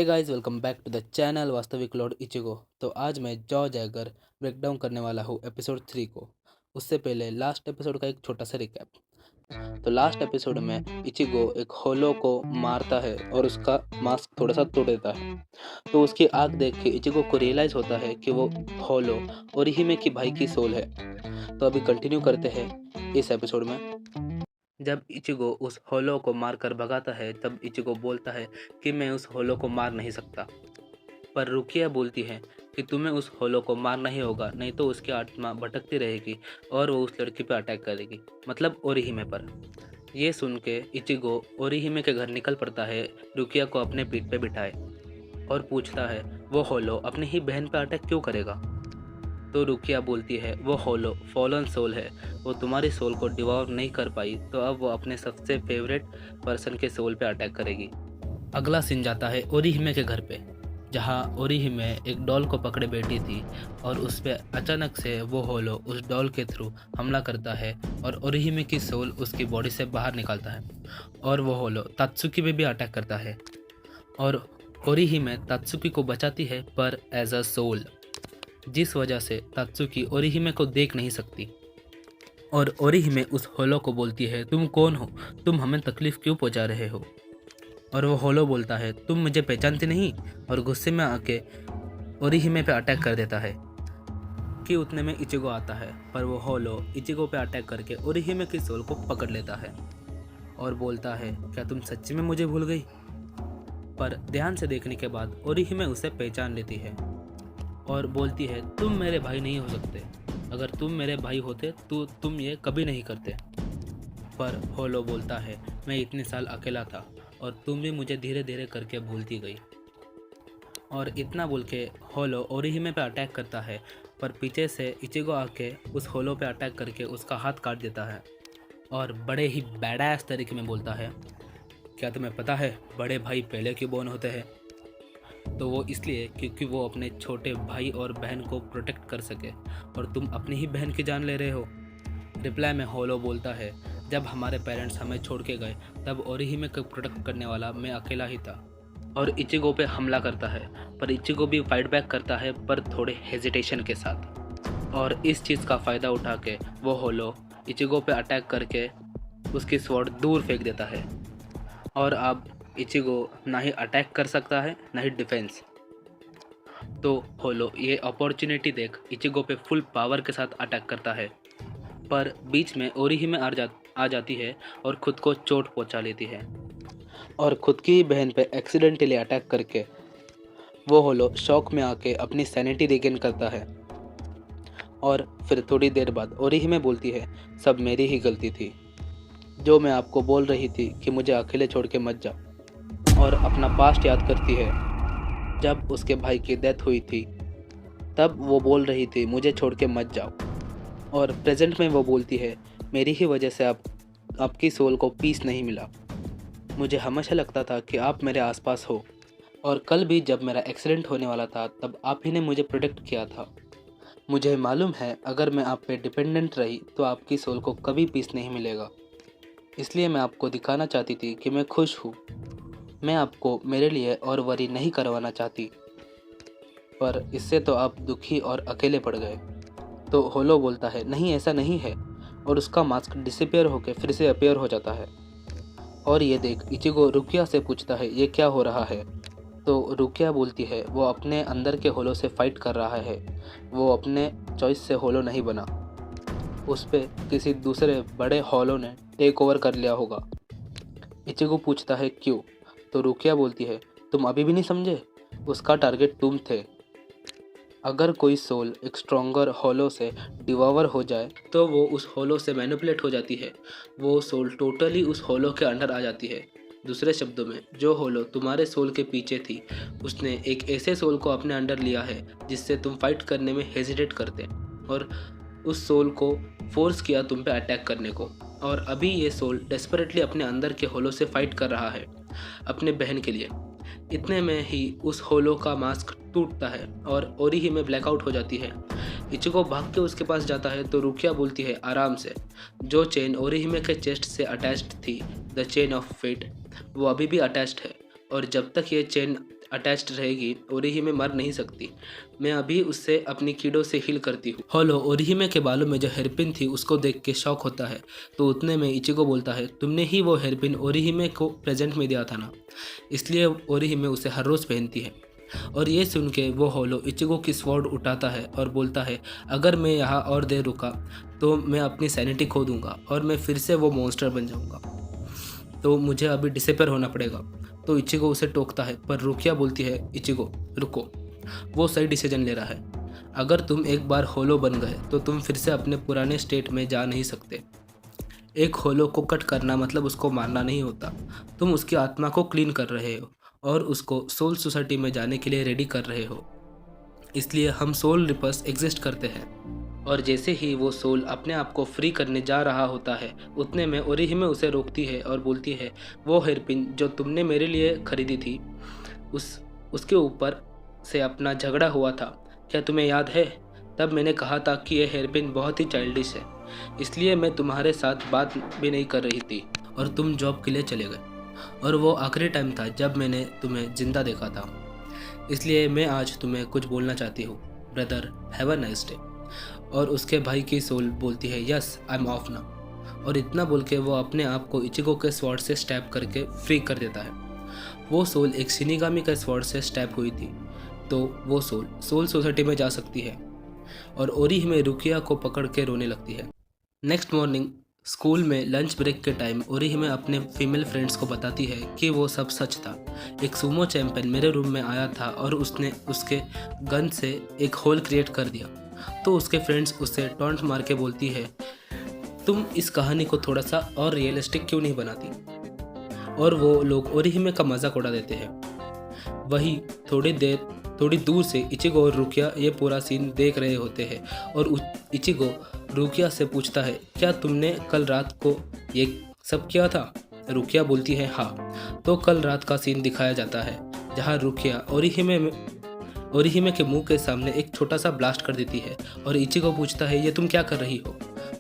Hey guys, welcome back to the channel वास्तविक Lord Ichigo. तो आज मैं जॉ जैगर ब्रेक डाउन करने वाला हूँ एपिसोड 3 को। उससे पहले लास्ट एपिसोड का एक छोटा सा रिकैप। तो लास्ट एपिसोड में इचिगो एक होलो को मारता है और उसका मास्क थोड़ा सा तोड़ देता है। तो उसकी आंख देख के इचिगो को रियलाइज होता है कि वो होलो ओरिहिमे की भाई की सोल है। तो अभी कंटिन्यू करते हैं इस एपिसोड में। जब इचिगो उस होलो को मारकर भगाता है तब इचिगो बोलता है कि मैं उस होलो को मार नहीं सकता। पर रुकिया बोलती है कि तुम्हें उस होलो को मारना ही होगा, नहीं तो उसकी आत्मा भटकती रहेगी और वो उस लड़की पर अटैक करेगी, मतलब ओरिहिमे पर। ये सुन के इचिगो ओरिहिमे के घर निकल पड़ता है, रुकिया को अपने पीठ पे बिठाए और पूछता है वो होलो अपनी ही बहन पर अटैक क्यों करेगा। तो रुकिया बोलती है वो होलो फॉलन सोल है, वो तुम्हारी सोल को डिवॉर नहीं कर पाई, तो अब वो अपने सबसे फेवरेट पर्सन के सोल पे अटैक करेगी। अगला सीन जाता है ओरिहिमे के घर पे, जहाँ ओरिहिमे एक डॉल को पकड़े बैठी थी और उस पर अचानक से वो होलो उस डॉल के थ्रू हमला करता है और ओरिहिमे की सोल उसकी बॉडी से बाहर निकालता है और वो होलो तात्सुकी पे भी अटैक करता है और ओरिहिमे तात्सुकी को बचाती है, पर एज अ सोल, जिस वजह से तात्सुकी ओरिहिमे को देख नहीं सकती। और ओरिहिमे उस होलो को बोलती है तुम कौन हो, तुम हमें तकलीफ क्यों पहुंचा रहे हो। और वो होलो बोलता है तुम मुझे पहचानते नहीं, और गुस्से में आके ओरिहिमे पे अटैक कर देता है। कि उतने में इचिगो आता है, पर वो होलो इचिगो पे अटैक करके ओरिहिमे की सोल को पकड़ लेता है और बोलता है क्या तुम सच्ची में मुझे भूल गई। पर ध्यान से देखने के बाद ओरिहिमे उसे पहचान लेती है और बोलती है तुम मेरे भाई नहीं हो सकते, अगर तुम मेरे भाई होते तो तुम ये कभी नहीं करते। पर होलो बोलता है मैं इतने साल अकेला था और तुम भी मुझे धीरे धीरे करके भूलती गई। और इतना बोल के होलो ओरिहिमे पे अटैक करता है, पर पीछे से इचिगो आके उस होलो पे अटैक करके उसका हाथ काट देता है और बड़े ही बैडास तरीके में बोलता है क्या तुम्हें पता है बड़े भाई पहले क्यों बोर्न होते हैं। तो वो इसलिए क्योंकि वो अपने छोटे भाई और बहन को प्रोटेक्ट कर सके, और तुम अपनी ही बहन की जान ले रहे हो। रिप्लाई में होलो बोलता है जब हमारे पेरेंट्स हमें छोड़ के गए तब ओरिहिमे को प्रोटेक्ट करने वाला मैं अकेला ही था। और इचिगो पे हमला करता है, पर इचिगो भी फाइट बैक करता है, पर थोड़े हेजिटेशन के साथ। और इस चीज़ का फ़ायदा उठा के वो होलो इचिगो पे अटैक करके उसकी स्वॉर्ड दूर फेंक देता है और अब इचिगो ना ही अटैक कर सकता है ना ही डिफेंस। तो होलो ये अपॉर्चुनिटी देख इचिगो पे फुल पावर के साथ अटैक करता है, पर बीच में ओरिहिमे आ जाती है और ख़ुद को चोट पहुंचा लेती है और ख़ुद की ही बहन पे एक्सीडेंटली अटैक करके वो होलो शॉक में आके अपनी सैनिटी रिगेन करता है। और फिर थोड़ी देर बाद ओरिहिमे बोलती है सब मेरी ही गलती थी, जो मैं आपको बोल रही थी कि मुझे अकेले छोड़ के मत जाओ। और अपना पास्ट याद करती है, जब उसके भाई की डेथ हुई थी तब वो बोल रही थी मुझे छोड़ के मत जाओ। और प्रेजेंट में वो बोलती है मेरी ही वजह से आपकी सोल को पीस नहीं मिला। मुझे हमेशा लगता था कि आप मेरे आसपास हो, और कल भी जब मेरा एक्सीडेंट होने वाला था तब आप ही ने मुझे प्रोटेक्ट किया था। मुझे मालूम है अगर मैं आप पे डिपेंडेंट रही तो आपकी सोल को कभी पीस नहीं मिलेगा, इसलिए मैं आपको दिखाना चाहती थी कि मैं खुश हूँ। मैं आपको मेरे लिए और वरी नहीं करवाना चाहती, पर इससे तो आप दुखी और अकेले पड़ गए। तो होलो बोलता है नहीं ऐसा नहीं है, और उसका मास्क डिसअपियर होकर फिर से अपीयर हो जाता है। और ये देख इचिगो रुकिया से पूछता है ये क्या हो रहा है। तो रुकिया बोलती है वो अपने अंदर के होलो से फाइट कर रहा है, वो अपने चॉइस से होलो नहीं बना, उस पर किसी दूसरे बड़े होलो ने टेक ओवर कर लिया होगा। इचिगो पूछता है क्यों। तो रुकिया बोलती है तुम अभी भी नहीं समझे, उसका टारगेट तुम थे। अगर कोई सोल एक स्ट्रॉन्गर होलो से डिवॉवर हो जाए तो वो उस होलो से मैनिपुलेट हो जाती है, वो सोल टोटली उस होलो के अंडर आ जाती है। दूसरे शब्दों में जो होलो तुम्हारे सोल के पीछे थी उसने एक ऐसे सोल को अपने अंडर लिया है जिससे तुम फाइट करने में हेजिटेट करते, और उस सोल को फोर्स किया तुम पे अटैक करने को। और अभी ये सोल डेस्परेटली अपने अंदर के होलो से फाइट कर रहा है अपने बहन के लिए। इतने में ही उस होलो का मास्क टूटता है और ओरिहिमे ब्लैकआउट हो जाती है। इचिगो भाग के उसके पास जाता है तो रुकिया बोलती है आराम से। जो चेन ओरिहिमे के चेस्ट से अटैच्ड थी, द चेन ऑफ फेट, वो अभी भी अटैच्ड है, और जब तक ये चेन अटैच्ड रहेगी ओरिहिमे मर नहीं सकती। मैं अभी उससे अपनी कीड़ों से हील करती हूँ। होलो ओरिहिमे के बालों में जो हेयरपिन थी उसको देख के शॉक होता है। तो उतने में इचिगो बोलता है, तुमने ही वो हेयरपिन ओरिहिमे को प्रेजेंट में दिया था ना, इसलिए ओरिहिमे उसे हर रोज़ पहनती है। और ये सुन के वो होलो इचिगो की स्वॉर्ड उठाता है और बोलता है, अगर मैं यहाँ और देर रुका तो मैं अपनी सैनिटी खो दूंगा और मैं फिर से वो मॉन्स्टर बन जाऊंगा, तो मुझे अभी डिसअपेयर होना पड़ेगा। तो इचिगो उसे टोकता है, पर रुकिया बोलती है, इचिगो रुको, वो सही डिसीजन ले रहा है। अगर तुम एक बार होलो बन गए तो तुम फिर से अपने पुराने स्टेट में जा नहीं सकते। एक होलो को कट करना मतलब उसको मारना नहीं होता, तुम उसकी आत्मा को क्लीन कर रहे हो और उसको सोल सोसाइटी में जाने के लिए रेडी कर रहे हो। इसलिए हम सोल रिपर्स एग्जिस्ट करते हैं। और जैसे ही वो सोल अपने आप को फ्री करने जा रहा होता है, उतने में ओरिहिमे उसे रोकती है और बोलती है, वो हेयरपिन जो तुमने मेरे लिए खरीदी थी, उसके ऊपर से अपना झगड़ा हुआ था, क्या तुम्हें याद है? तब मैंने कहा था कि यह हेयरपिन बहुत ही चाइल्डिश है, इसलिए मैं तुम्हारे साथ बात भी नहीं कर रही थी और तुम जॉब के लिए चले गए। और वो आखिरी टाइम था जब मैंने तुम्हें जिंदा देखा था, इसलिए मैं आज तुम्हें कुछ बोलना चाहती हूँ। Brother, have a nice day. और उसके भाई की सोल बोलती है, yes I am of now. और इतना बोल के वो अपने आप को इचिगो के स्वॉर्ड से स्टैब करके फ्री कर देता है। वो सोल एक शिनिगामी के स्वॉर्ड से स्टैब हुई थी, तो वो सोल सोसाइटी में जा सकती है। और ओरिहिमे रुकिया को पकड़ के रोने लगती है। नेक्स्ट मॉर्निंग स्कूल में लंच ब्रेक के टाइम ओरिहिमे अपने फीमेल फ्रेंड्स को बताती है कि वो सब सच था। एक सुमो चैंपियन मेरे रूम में आया था और उसने उसके गन से एक होल क्रिएट कर दिया। तो उसके फ्रेंड्स उसे टॉन्ट मार के बोलती है, तुम इस कहानी को थोड़ा सा और रियलिस्टिक क्यों नहीं बनाती? और वो लोग ओरिहिमे का मजाक उड़ा देते हैं। वही थोड़ी दूर से इचिगो और रुकिया ये पूरा सीन देख रहे होते हैं और इचिगो रुकिया से पूछता है, क्या तुमने कल रात को ये सब किया था? रुकिया बोलती है, हाँ। तो कल रात का सीन दिखाया जाता है जहाँ रुकिया ओरिहिमे के मुंह के सामने एक छोटा सा ब्लास्ट कर देती है और इचिगो पूछता है, ये तुम क्या कर रही हो?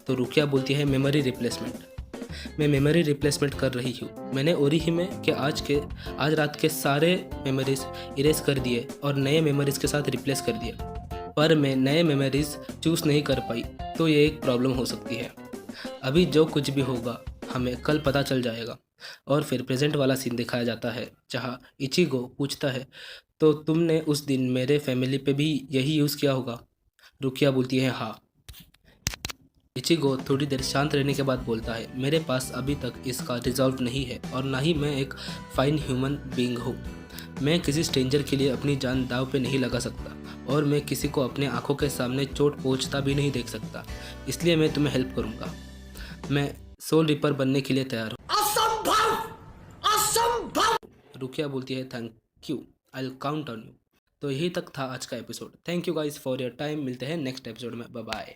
तो रुकिया बोलती है, मेमोरी रिप्लेसमेंट। मैं मेमोरी रिप्लेसमेंट कर रही हूँ। मैंने ओरिहिमे के आज रात के सारे मेमोरीज इरेज कर दिए और नए मेमोरीज के साथ रिप्लेस कर दिए, पर मैं नए मेमोरीज चूज़ नहीं कर पाई, तो ये एक प्रॉब्लम हो सकती है। अभी जो कुछ भी होगा हमें कल पता चल जाएगा। और फिर प्रेजेंट वाला सीन दिखाया जाता है जहाँ इचिगो पूछता है, तो तुमने उस दिन मेरे फैमिली पे भी यही यूज़ किया होगा? रुकिया बोलती है, हाँ। इचिगो थोड़ी देर शांत रहने के बाद बोलता है, मेरे पास अभी तक इसका रिजॉल्व नहीं है और ना ही मैं एक फाइन ह्यूमन बीइंग हूँ। मैं किसी स्ट्रेंजर के लिए अपनी जान दाव पे नहीं लगा सकता और मैं किसी को अपने आंखों के सामने चोट पहुँचता भी नहीं देख सकता, इसलिए मैं तुम्हें हेल्प करूँगा। मैं सोल रिपर बनने के लिए तैयार हूँ। असंभव! रुकिया बोलती है, thank you, I will count on you. तो यही तक था आज का episode. Thank you guys for your time. मिलते हैं नेक्स्ट एपिसोड में। Bye bye.